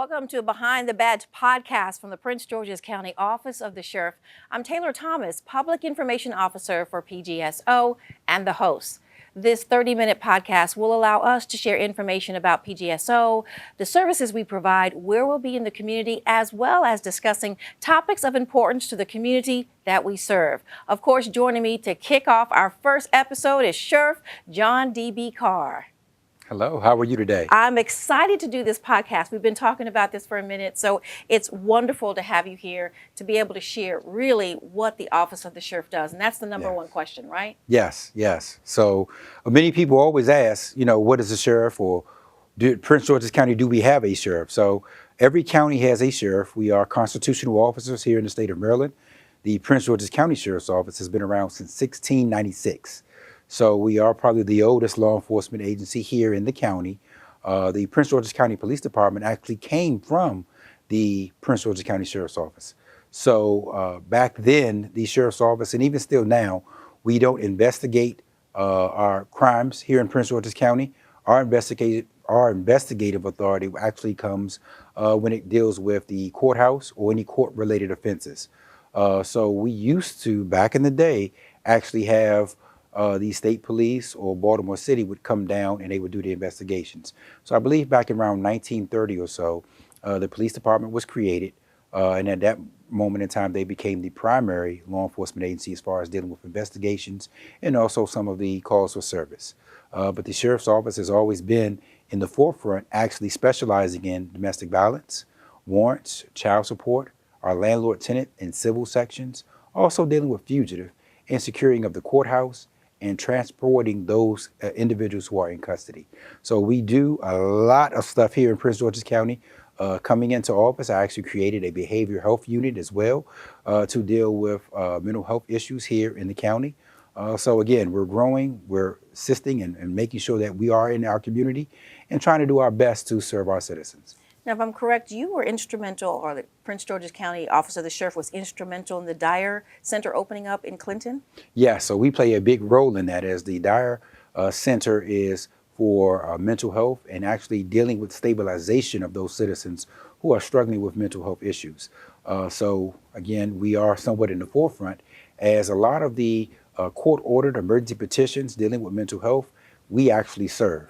Welcome to Behind the Badge podcast from the Prince George's County Office of the Sheriff. I'm Taylor Thomas, Public Information Officer for PGSO and the host. This 30-minute podcast will allow us to share information about PGSO, the services we provide, where we'll be in the community, as well as discussing topics of importance to the community that we serve. Of course, joining me to kick off our first episode is Sheriff John D.B. Carr. Hello, how are you today? I'm excited to do this podcast. We've been talking about this for a minute, so it's wonderful to have you here to be able to share really what the Office of the Sheriff does. And that's the number one question, right? Yes. So many people always ask, what is a sheriff, or Prince George's County, do we have a sheriff? So every county has a sheriff. We are constitutional officers here in the state of Maryland. The Prince George's County Sheriff's Office has been around since 1696. So we are probably the oldest law enforcement agency here in the county. The Prince George's County Police Department actually came from the Prince George's County Sheriff's Office. So back then, the Sheriff's Office, and even still now, we don't investigate our crimes here in Prince George's County. Our investigative authority actually comes when it deals with the courthouse or any court-related offenses. So we used to, back in the day, actually have the state police or Baltimore City would come down and they would do the investigations. So I believe back around 1930 or so, the police department was created. And at that moment in time, they became the primary law enforcement agency as far as dealing with investigations and also some of the calls for service. But the sheriff's office has always been in the forefront, actually specializing in domestic violence, warrants, child support, our landlord-tenant and civil sections, also dealing with fugitive and securing of the courthouse, and transporting those individuals who are in custody. So we do a lot of stuff here in Prince George's County. Coming into office, I actually created a behavioral health unit as well to deal with mental health issues here in the county. So again, we're growing, we're assisting and making sure that we are in our community and trying to do our best to serve our citizens. Now, if I'm correct, you were instrumental, or the Prince George's County Office of the Sheriff was instrumental in the Dyer Center opening up in Clinton? Yeah, so we play a big role in that, as the Dyer Center is for mental health and actually dealing with stabilization of those citizens who are struggling with mental health issues. So again, we are somewhat in the forefront, as a lot of the court-ordered emergency petitions dealing with mental health, we actually serve.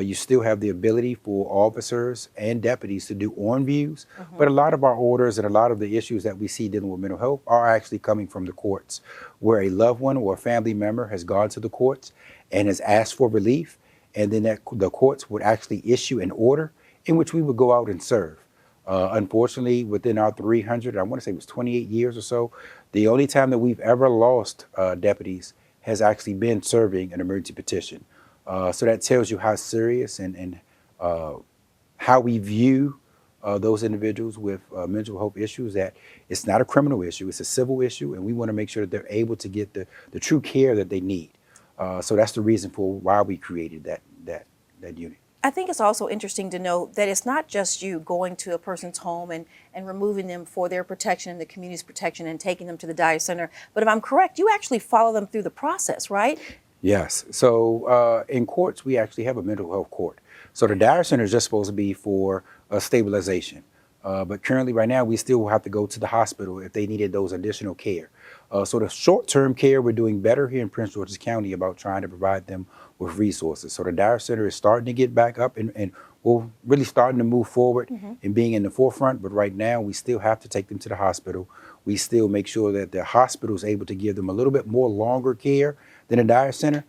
You still have the ability for officers and deputies to do on views, but a lot of our orders and a lot of the issues that we see dealing with mental health are actually coming from the courts, where a loved one or a family member has gone to the courts and has asked for relief, and then the courts would actually issue an order in which we would go out and serve. Unfortunately, within our 300, I want to say it was 28 years or so, the only time that we've ever lost deputies has actually been serving an emergency petition. So that tells you how serious and how we view those individuals with mental health issues, that it's not a criminal issue, it's a civil issue, and we want to make sure that they're able to get the true care that they need. So that's the reason for why we created that unit. I think it's also interesting to note that it's not just you going to a person's home and removing them for their protection and the community's protection and taking them to the Dyer Center, but if I'm correct, you actually follow them through the process, right? Yes. So in courts, we actually have a mental health court. So the Dyer Center is just supposed to be for stabilization. But currently right now, we still have to go to the hospital if they needed those additional care. So the short-term care, we're doing better here in Prince George's County about trying to provide them with resources. So the Dyer Center is starting to get back up and we're really starting to move forward and being in the forefront. But right now, we still have to take them to the hospital. We still make sure that the hospital is able to give them a little bit more longer care than a Dyer Center.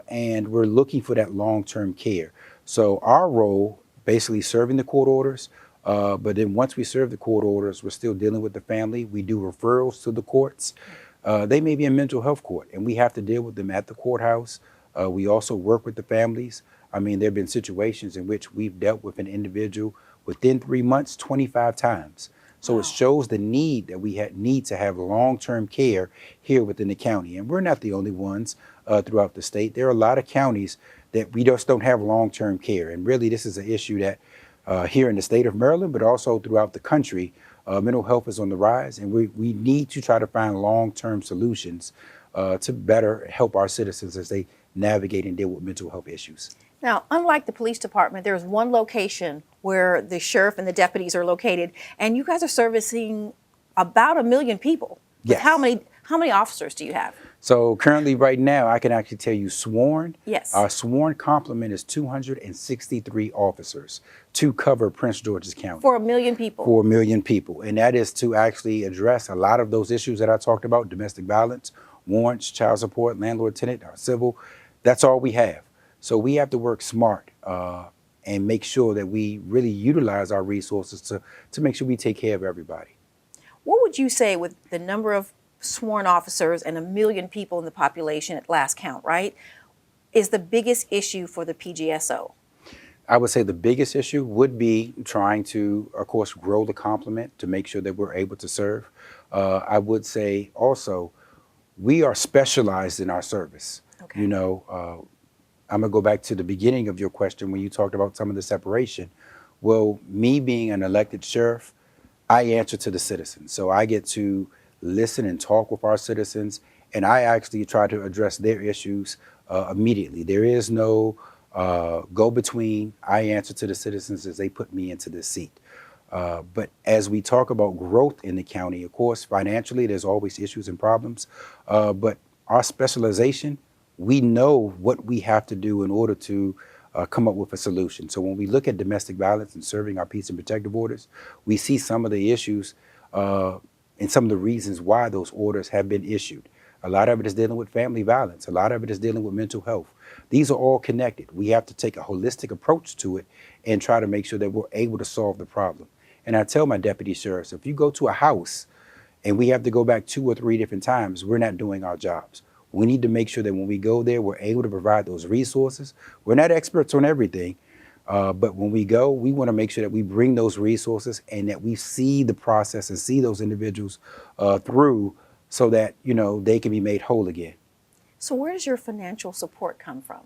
And we're looking for that long-term care. So our role, basically serving the court orders, but then once we serve the court orders, we're still dealing with the family. We do referrals to the courts. They may be in mental health court, and we have to deal with them at the courthouse. We also work with the families. I mean, there have been situations in which we've dealt with an individual within 3 months, 25 times. So it shows the need that we need to have long-term care here within the county. And we're not the only ones throughout the state. There are a lot of counties that we just don't have long-term care. And really, this is an issue that here in the state of Maryland, but also throughout the country, mental health is on the rise. And we need to try to find long-term solutions to better help our citizens as they navigate and deal with mental health issues. Now, unlike the police department, there's one location where the sheriff and the deputies are located, and you guys are servicing about 1 million people. With Yes. How many officers do you have? So currently right now, I can actually tell you sworn. Yes. Our sworn complement is 263 officers to cover Prince George's County. For 1 million people. For 1 million people. And that is to actually address a lot of those issues that I talked about: domestic violence, warrants, child support, landlord-tenant, civil. That's all we have. So we have to work smart and make sure that we really utilize our resources to make sure we take care of everybody. What would you say, with the number of sworn officers and 1 million people in the population at last count, right, is the biggest issue for the PGSO? I would say the biggest issue would be trying to, of course, grow the complement to make sure that we're able to serve. I would say also, we are specialized in our service. Okay. You know, I'm gonna go back to the beginning of your question when you talked about some of the separation. Well, me being an elected sheriff, I answer to the citizens. So I get to listen and talk with our citizens, and I actually try to address their issues immediately. There is no go-between. I answer to the citizens as they put me into this seat. But as we talk about growth in the county, of course, financially, there's always issues and problems. But our specialization, we know what we have to do in order to come up with a solution. So when we look at domestic violence and serving our peace and protective orders, we see some of the issues and some of the reasons why those orders have been issued. A lot of it is dealing with family violence. A lot of it is dealing with mental health. These are all connected. We have to take a holistic approach to it and try to make sure that we're able to solve the problem. And I tell my deputy sheriffs, if you go to a house and we have to go back 2 or 3 different times, we're not doing our jobs. We need to make sure that when we go there, we're able to provide those resources. We're not experts on everything, but when we go, we want to make sure that we bring those resources and that we see the process and see those individuals through so that, you know, they can be made whole again. So where does your financial support come from?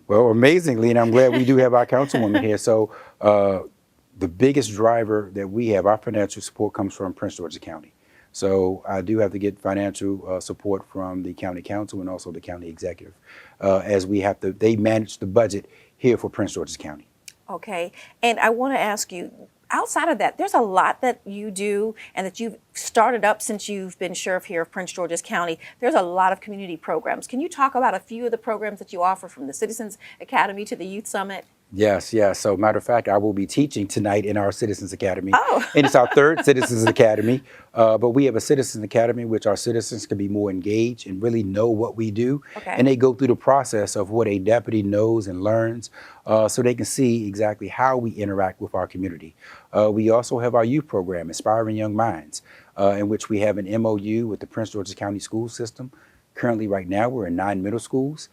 Well, amazingly, and I'm glad we do have our councilwoman here. So the biggest driver that we have, our financial support, comes from Prince George's County. So I do have to get financial support from the county council and also the county executive, as we have to, they manage the budget here for Prince George's County. Okay, and I want to ask you, outside of that, there's a lot that you do and that you've started up since you've been sheriff here of Prince George's County. There's a lot of community programs. Can you talk about a few of the programs that you offer, from the Citizens Academy to the Youth Summit? Yes. So matter of fact, I will be teaching tonight in our Citizens Academy. Oh. And it's our 3rd Citizens Academy. But we have a Citizens Academy which our citizens can be more engaged and really know what we do. Okay. And they go through the process of what a deputy knows and learns so they can see exactly how we interact with our community. We also have our youth program, Inspiring Young Minds, in which we have an MOU with the Prince George's County school system. Currently, right now, we're in 9 middle schools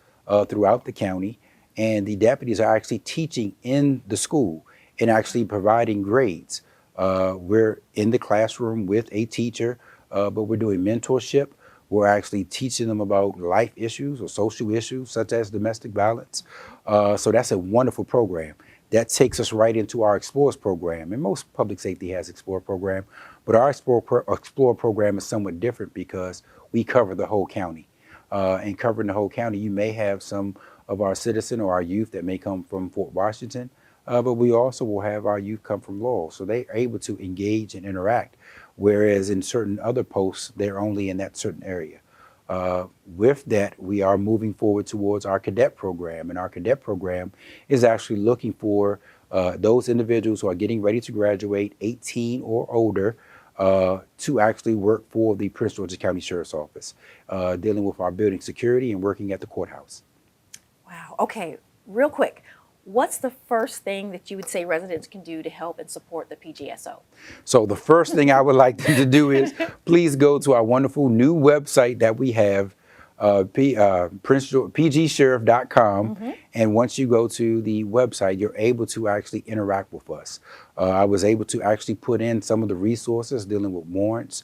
throughout the county. And the deputies are actually teaching in the school and actually providing grades. We're in the classroom with a teacher, but we're doing mentorship. We're actually teaching them about life issues or social issues such as domestic violence. So that's a wonderful program. That takes us right into our Explorers program. And most public safety has Explorer program, but our Explorer program is somewhat different because we cover the whole county. And covering the whole county, you may have some of our citizen or our youth that may come from Fort Washington, but we also will have our youth come from Laurel. So they're able to engage and interact, whereas in certain other posts, they're only in that certain area. With that, we are moving forward towards our cadet program, and our cadet program is actually looking for those individuals who are getting ready to graduate, 18 or older, to actually work for the Prince George's County Sheriff's Office, dealing with our building security and working at the courthouse. Wow. Okay, real quick, what's the first thing that you would say residents can do to help and support the PGSO? So the first thing I would like them to do is please go to our wonderful new website that we have, PGSheriff.com. Mm-hmm. And once you go to the website, you're able to actually interact with us. I was able to actually put in some of the resources dealing with warrants,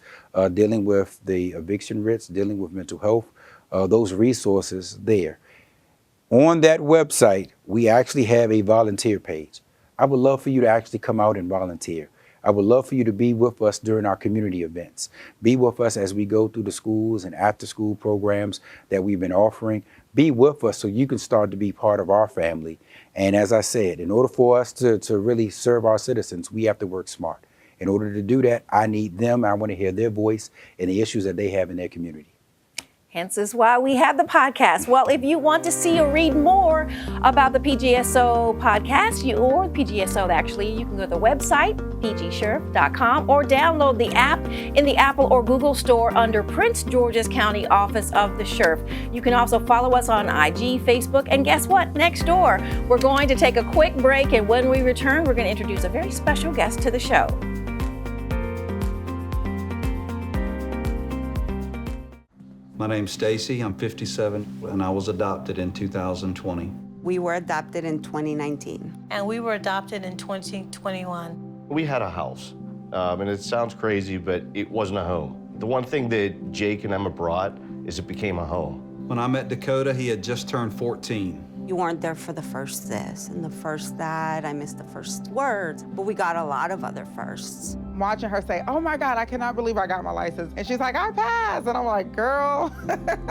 dealing with the eviction writs, dealing with mental health, those resources there. On that website, we actually have a volunteer page. I would love for you to actually come out and volunteer. I would love for you to be with us during our community events. Be with us as we go through the schools and after school programs that we've been offering. Be with us so you can start to be part of our family. And as I said, in order for us to really serve our citizens, we have to work smart. In order to do that, I need them. I want to hear their voice and the issues that they have in their community. Hence is why we have the podcast. Well, if you want to see or read more about the PGSO podcast, or PGSO actually, you can go to the website, pgsheriff.com, or download the app in the Apple or Google store under Prince George's County Office of the Sheriff. You can also follow us on IG, Facebook, and guess what? Next door. We're going to take a quick break, and when we return, we're going to introduce a very special guest to the show. My name's Stacy, I'm 57, and I was adopted in 2020. We were adopted in 2019. And we were adopted in 2021. We had a house, and it sounds crazy, but it wasn't a home. The one thing that Jake and Emma brought is it became a home. When I met Dakota, he had just turned 14. You weren't there for the first this and the first that. I missed the first words, but we got a lot of other firsts. Watching her say, oh my God, I cannot believe I got my license. And she's like, I passed. And I'm like, girl.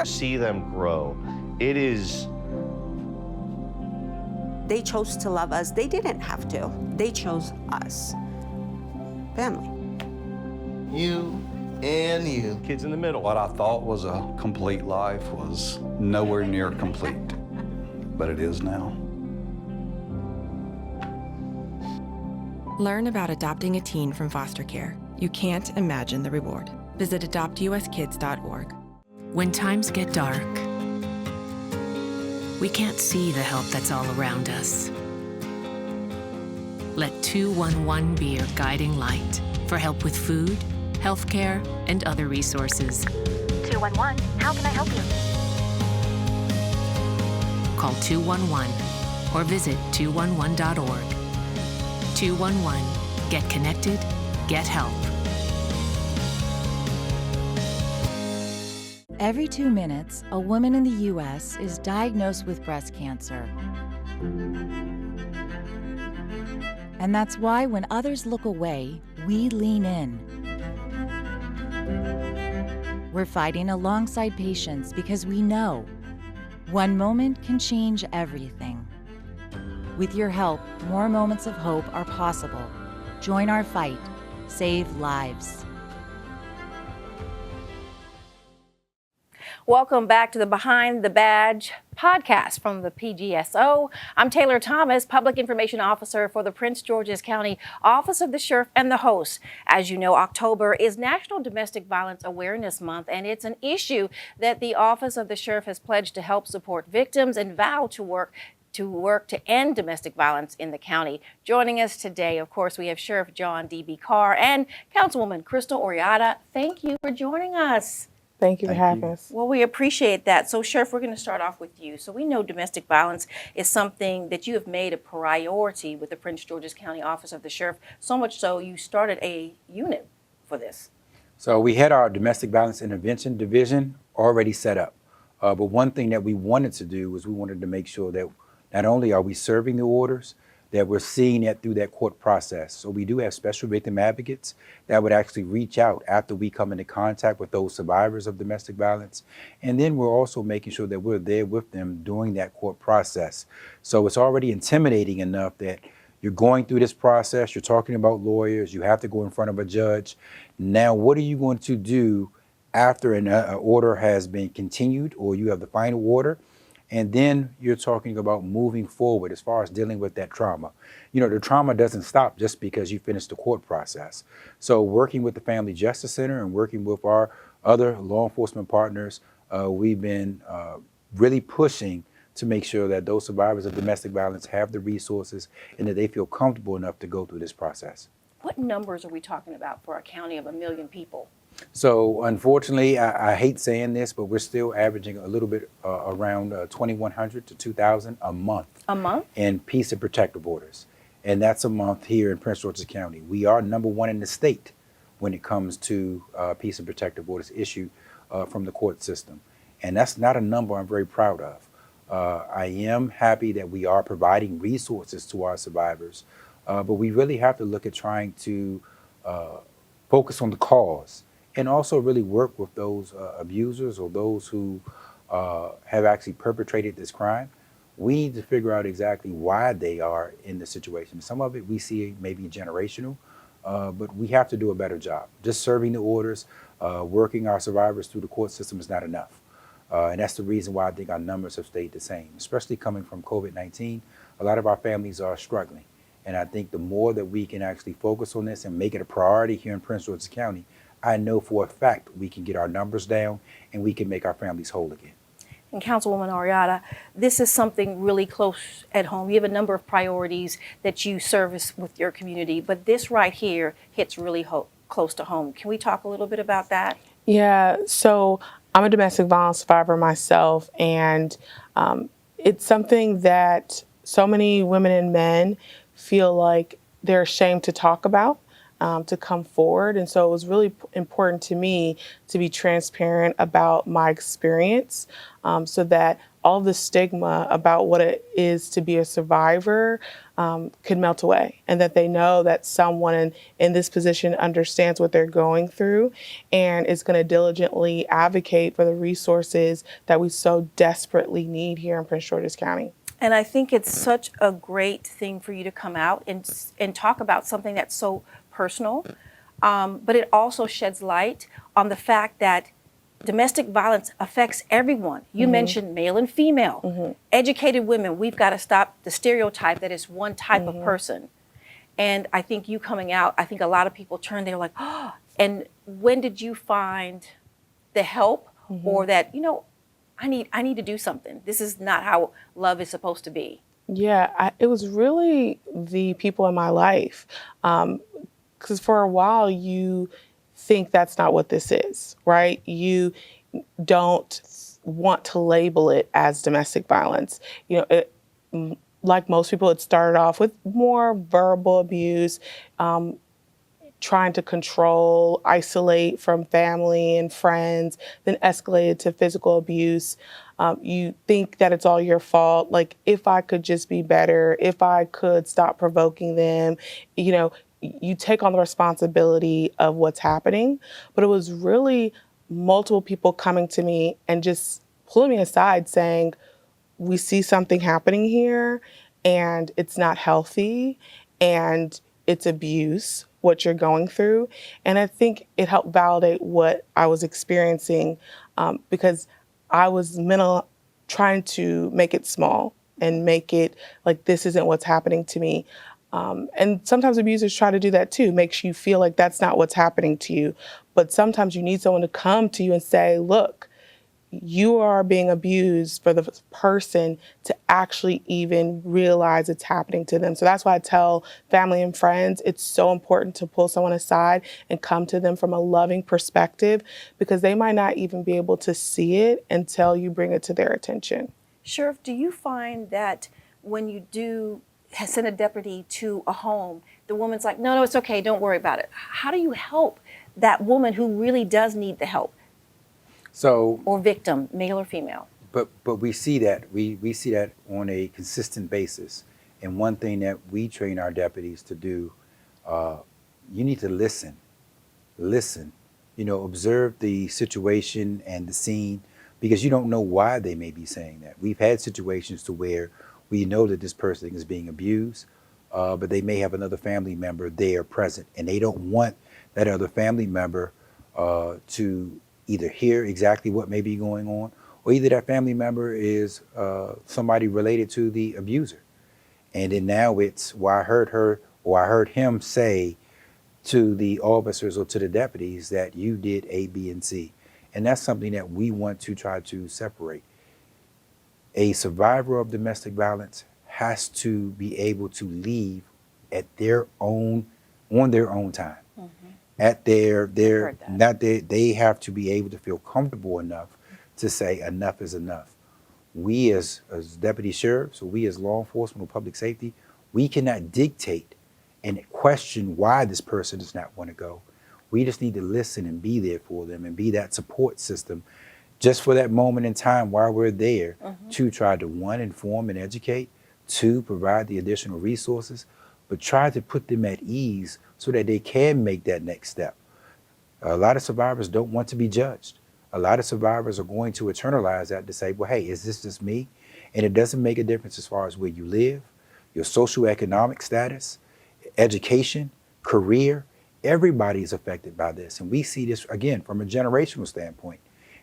See them grow. It is. They chose to love us. They didn't have to. They chose us. Family. You and you. Kids in the middle. What I thought was a complete life was nowhere near complete, but it is now. Learn about adopting a teen from foster care. You can't imagine the reward. Visit adoptuskids.org. When times get dark, we can't see the help that's all around us. Let 211 be your guiding light for help with food, healthcare, and other resources. 211, how can I help you? Call 211 or visit 211.org. 211. Get connected, get help. Every 2 minutes, a woman in the U.S. is diagnosed with breast cancer. And that's why when others look away, we lean in. We're fighting alongside patients because we know one moment can change everything. With your help, more moments of hope are possible. Join our fight. Save lives. Welcome back to the Behind the Badge podcast from the PGSO. I'm Taylor Thomas, Public Information Officer for the Prince George's County Office of the Sheriff and the host. As you know, October is National Domestic Violence Awareness Month, and it's an issue that the Office of the Sheriff has pledged to help support victims and vow to work to end domestic violence in the county. Joining us today, of course, we have Sheriff John D.B. Carr and Councilwoman Crystal Oriata. Thank you for joining us. Thank you for having us. Well, we appreciate that. So, Sheriff, we're going to start off with you. So we know domestic violence is something that you have made a priority with the Prince George's County Office of the Sheriff, so much so you started a unit for this. So we had our domestic violence intervention division already set up. But one thing that we wanted to do was we wanted to make sure that not only are we serving the orders, that we're seeing it through that court process. So we do have special victim advocates that would actually reach out after we come into contact with those survivors of domestic violence. And then we're also making sure that we're there with them during that court process. So it's already intimidating enough that you're going through this process, you're talking about lawyers, you have to go in front of a judge. Now, what are you going to do after an order has been continued or you have the final order? And then you're talking about moving forward as far as dealing with that trauma. You know, the trauma doesn't stop just because you finish the court process. So working with the Family Justice Center and working with our other law enforcement partners, we've been really pushing to make sure that those survivors of domestic violence have the resources and that they feel comfortable enough to go through this process. What numbers are we talking about for a county of 1 million people? So unfortunately, I hate saying this, but we're still averaging a little bit around 2,100 to 2,000 a month. A month? In peace and protective orders. And that's a month here in Prince George's County. We are #1 in the state when it comes to peace and protective orders issued from the court system. And that's not a number I'm very proud of. I am happy that we are providing resources to our survivors, but we really have to look at trying to focus on the cause, and also really work with those abusers or those who have actually perpetrated this crime. We need to figure out exactly why they are in the situation. Some of it we see maybe generational, but we have to do a better job. Just serving the orders, working our survivors through the court system is not enough. And that's the reason why I think our numbers have stayed the same, especially coming from COVID-19. A lot of our families are struggling. And I think the more that we can actually focus on this and make it a priority here in Prince George's County, I know for a fact we can get our numbers down and we can make our families whole again. And Councilwoman Arietta, this is something really close at home. You have a number of priorities that you service with your community, but this right here hits really close to home. Can we talk a little bit about that? Yeah, so I'm a domestic violence survivor myself, and it's something that so many women and men feel like they're ashamed to talk about, to come forward. And so it was really important to me to be transparent about my experience, so that all the stigma about what it is to be a survivor could melt away, and that they know that someone in this position understands what they're going through and is going to diligently advocate for the resources that we so desperately need here in Prince George's County. And I think it's such a great thing for you to come out and talk about something that's so personal, but it also sheds light on the fact that domestic violence affects everyone. You mentioned male and female, educated women. We've got to stop the stereotype that it's one type of person. And I think you coming out, I think a lot of people turn, they're like, oh, and when did you find the help or that, you know, I need to do something. This is not how love is supposed to be. Yeah, it was really the people in my life. Because for a while you think that's not what this is, right? You don't want to label it as domestic violence. You know, like most people, it started off with more verbal abuse, trying to control, isolate from family and friends, then escalated to physical abuse. You think that it's all your fault. Like, if I could just be better, if I could stop provoking them, you know, you take on the responsibility of what's happening. But it was really multiple people coming to me and just pulling me aside saying, we see something happening here and it's not healthy and it's abuse, what you're going through. And I think it helped validate what I was experiencing, because I was trying to make it small and make it like, this isn't what's happening to me. And sometimes abusers try to do that too, makes you feel like that's not what's happening to you. But sometimes you need someone to come to you and say, look, you are being abused, for the person to actually even realize it's happening to them. So that's why I tell family and friends, it's so important to pull someone aside and come to them from a loving perspective, because they might not even be able to see it until you bring it to their attention. Sheriff, do you find that when you do send a deputy to a home, the woman's like, no, it's okay, don't worry about it? How do you help that woman who really does need the help? So, or victim, male or female. But we see that we see that on a consistent basis. And one thing that we train our deputies to do, you need to listen. You know, observe the situation and the scene, because you don't know why they may be saying that. We've had situations to where we know that this person is being abused, but they may have another family member there present, and they don't want that other family member to either hear exactly what may be going on, or either that family member is somebody related to the abuser. And then now it's, well, I heard her or I heard him say to the officers or to the deputies that you did A, B, and C. And that's something that we want to try to separate. A survivor of domestic violence has to be able to leave at their own, on their own time. At they have to be able to feel comfortable enough to say enough is enough. We as deputy sheriffs, or we as law enforcement or public safety, we cannot dictate and question why this person does not want to go. We just need to listen and be there for them and be that support system just for that moment in time while we're there, to try to, one, inform and educate, two, provide the additional resources, but try to put them at ease so that they can make that next step. A lot of survivors don't want to be judged. A lot of survivors are going to internalize that to say, well, hey, is this just me? And it doesn't make a difference as far as where you live, your socioeconomic status, education, career. Everybody is affected by this. And we see this, again, from a generational standpoint.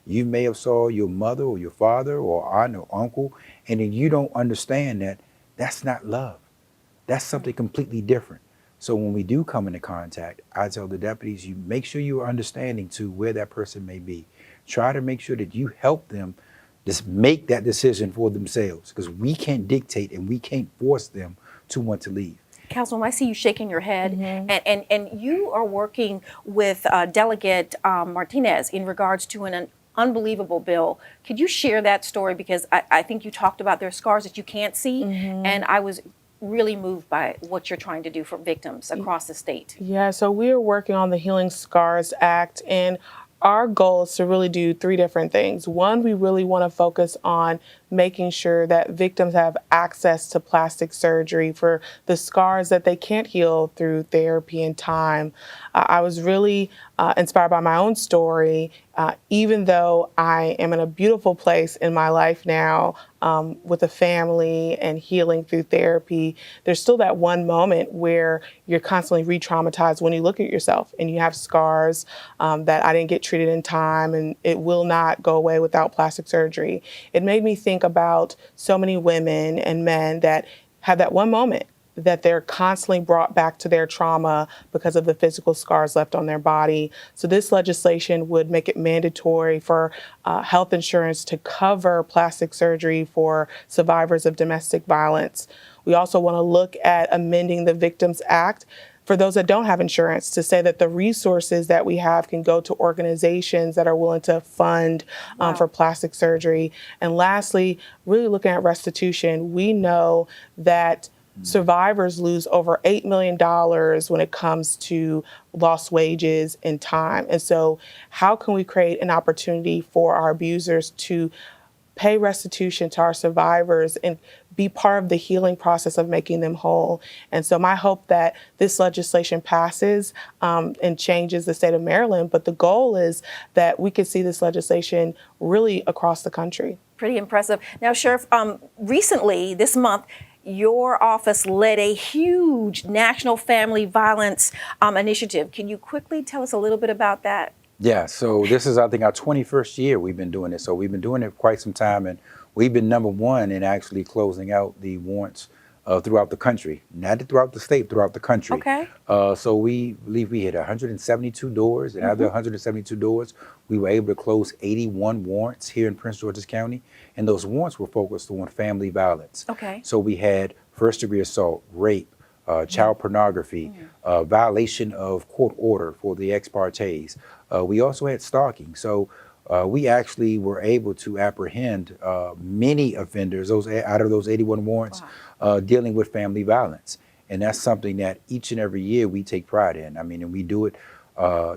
You may have saw your mother or your father or aunt or uncle, and then you don't understand that that's not love. That's something completely different. So when we do come into contact, I tell the deputies, you make sure you are understanding to where that person may be. Try to make sure that you help them just make that decision for themselves, because we can't dictate and we can't force them to want to leave. Councilwoman, I see you shaking your head, and you are working with Delegate Martinez in regards to an unbelievable bill. Could you share that story? Because I think you talked about their scars that you can't see, and I was really moved by what you're trying to do for victims across the state. Yeah, so we are working on the Healing Scars Act, and our goal is to really do three different things. One, we really want to focus on making sure that victims have access to plastic surgery for the scars that they can't heal through therapy and time. I was really inspired by my own story. Even though I am in a beautiful place in my life now with a family and healing through therapy, there's still that one moment where you're constantly re-traumatized when you look at yourself and you have scars that I didn't get treated in time, and it will not go away without plastic surgery. It made me think about so many women and men that have that one moment that they're constantly brought back to their trauma because of the physical scars left on their body. So this legislation would make it mandatory for health insurance to cover plastic surgery for survivors of domestic violence. We also want to look at amending the Victims Act for those that don't have insurance, to say that the resources that we have can go to organizations that are willing to fund for plastic surgery. And lastly, really looking at restitution. We know that survivors lose over $8 million when it comes to lost wages and time. And so how can we create an opportunity for our abusers to pay restitution to our survivors and be part of the healing process of making them whole? And so my hope that this legislation passes and changes the state of Maryland, but the goal is that we could see this legislation really across the country. Pretty impressive. Now, Sheriff, recently this month, your office led a huge national family violence initiative. Can you quickly tell us a little bit about that? Yeah, so this is, I think, our 21st year we've been doing this. So we've been doing it quite some time, and we've been #1 in actually closing out the warrants throughout the country, not throughout the state, throughout the country. Okay. So we believe we hit 172 doors, and out of the 172 doors, we were able to close 81 warrants here in Prince George's County, and those warrants were focused on family violence. Okay. So we had first-degree assault, rape, child pornography, violation of court order for the ex partes. We also had stalking. So we actually were able to apprehend many offenders out of those 81 warrants dealing with family violence. And that's something that each and every year we take pride in. I mean, and we do it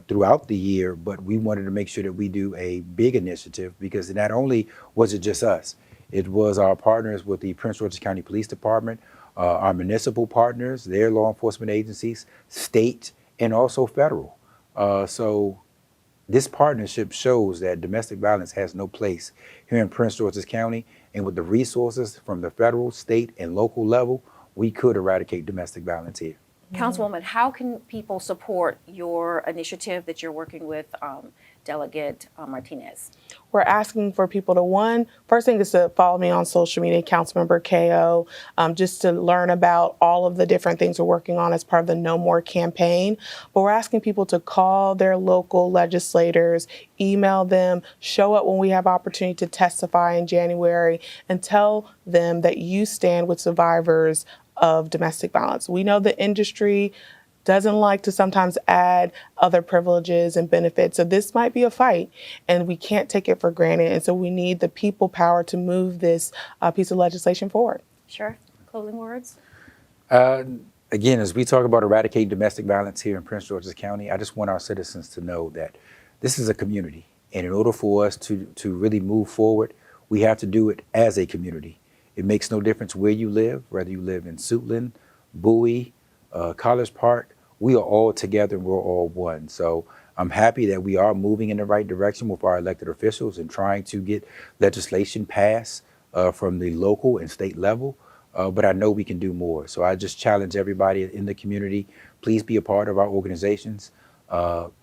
throughout the year, but we wanted to make sure that we do a big initiative, because not only was it just us, it was our partners with the Prince George's County Police Department, our municipal partners, their law enforcement agencies, state, and also federal. So this partnership shows that domestic violence has no place here in Prince George's County, and with the resources from the federal, state, and local level, we could eradicate domestic violence here. Councilwoman, how can people support your initiative that you're working with Delegate Martinez? We're asking for people to, first thing is to follow me on social media, Councilmember KO, just to learn about all of the different things we're working on as part of the No More campaign. But we're asking people to call their local legislators, email them, show up when we have opportunity to testify in January, and tell them that you stand with survivors of domestic violence. We know the industry doesn't like to sometimes add other privileges and benefits. So this might be a fight, and we can't take it for granted. And so we need the people power to move this piece of legislation forward. Sure. Closing words? Again, as we talk about eradicating domestic violence here in Prince George's County, I just want our citizens to know that this is a community. And in order for us to really move forward, we have to do it as a community. It makes no difference where you live, whether you live in Suitland, Bowie, College Park, we are all together and we're all one. So I'm happy that we are moving in the right direction with our elected officials and trying to get legislation passed from the local and state level. But I know we can do more. So I just challenge everybody in the community, please be a part of our organizations.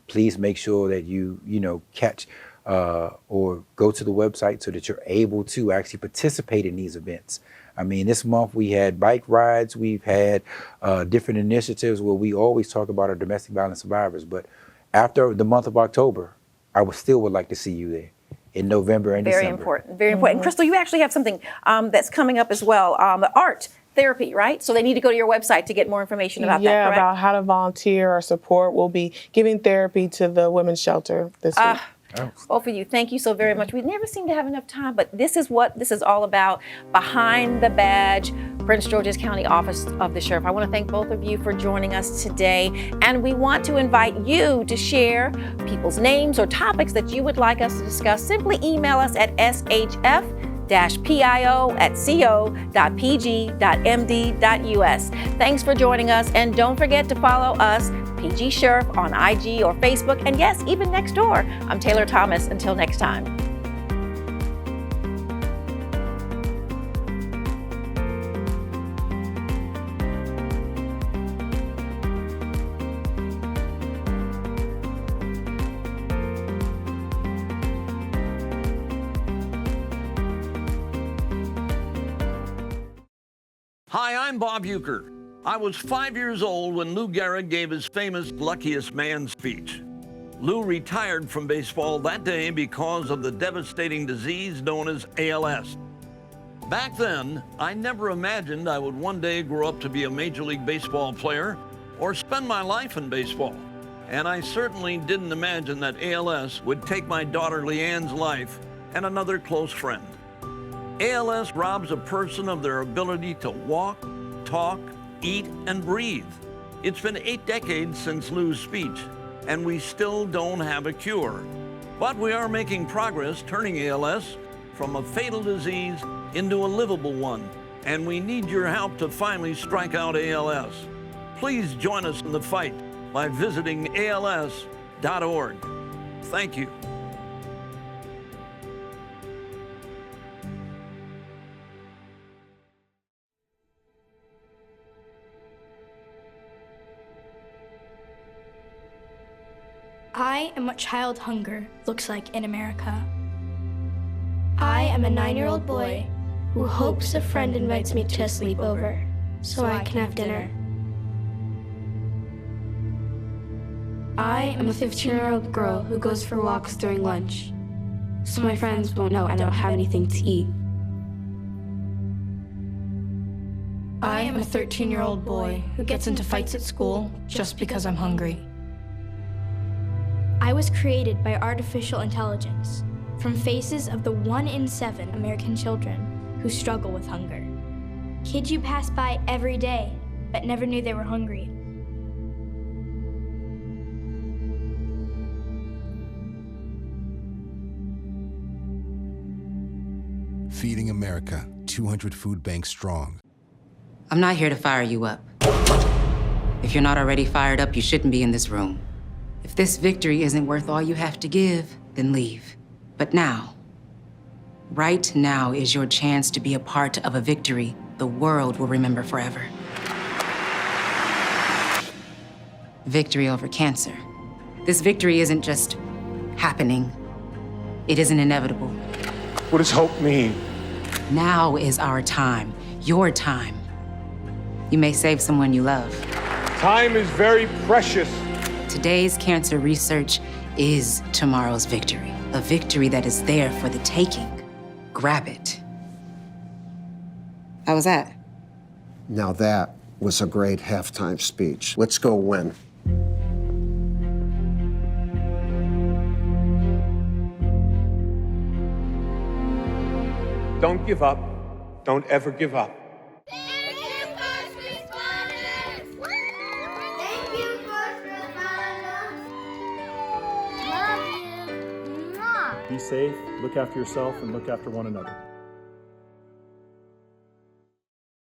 Please make sure that you catch or go to the website so that you're able to actually participate in these events. I mean, this month we had bike rides, we've had different initiatives where we always talk about our domestic violence survivors. But after the month of October, I would like to see you there in November and December. Very important, very important. Crystal, you actually have something that's coming up as well, the art therapy, right? So they need to go to your website to get more information about that, correct? Yeah, about how to volunteer or support. We'll be giving therapy to the women's shelter this week. Both of you, thank you so very much. We never seem to have enough time, but this is what this is all about. Behind the Badge, Prince George's County Office of the Sheriff. I want to thank both of you for joining us today, and we want to invite you to share people's names or topics that you would like us to discuss. Simply email us at shf-pio@co.pg.md.us. Thanks for joining us, and don't forget to follow us, PG Sheriff, on IG or Facebook, and yes, even next door. I'm Taylor Thomas. Until next time. Hi, I'm Bob Euchre. I was 5 years old when Lou Gehrig gave his famous Luckiest Man speech. Lou retired from baseball that day because of the devastating disease known as ALS. Back then, I never imagined I would one day grow up to be a Major League Baseball player or spend my life in baseball. And I certainly didn't imagine that ALS would take my daughter Leanne's life and another close friend. ALS robs a person of their ability to walk, talk, eat, and breathe. It's been 8 decades since Lou's speech, and we still don't have a cure. But we are making progress turning ALS from a fatal disease into a livable one, and we need your help to finally strike out ALS. Please join us in the fight by visiting als.org. Thank you. I am what child hunger looks like in America. I am a 9-year-old boy who hopes a friend invites me to a sleepover so I can have dinner. I am a 15-year-old girl who goes for walks during lunch so my friends won't know I don't have anything to eat. I am a 13-year-old boy who gets into fights at school just because I'm hungry. I was created by artificial intelligence from faces of the 1 in 7 American children who struggle with hunger. Kids you pass by every day but never knew they were hungry. Feeding America, 200 food banks strong. I'm not here to fire you up. If you're not already fired up, you shouldn't be in this room. If this victory isn't worth all you have to give, then leave. But now, right now is your chance to be a part of a victory the world will remember forever. Victory over cancer. This victory isn't just happening. It isn't inevitable. What does hope mean? Now is our time, your time. You may save someone you love. Time is very precious. Today's cancer research is tomorrow's victory. A victory that is there for the taking. Grab it. How was that? Now that was a great halftime speech. Let's go win. Don't give up. Don't ever give up. Be safe, look after yourself, and look after one another.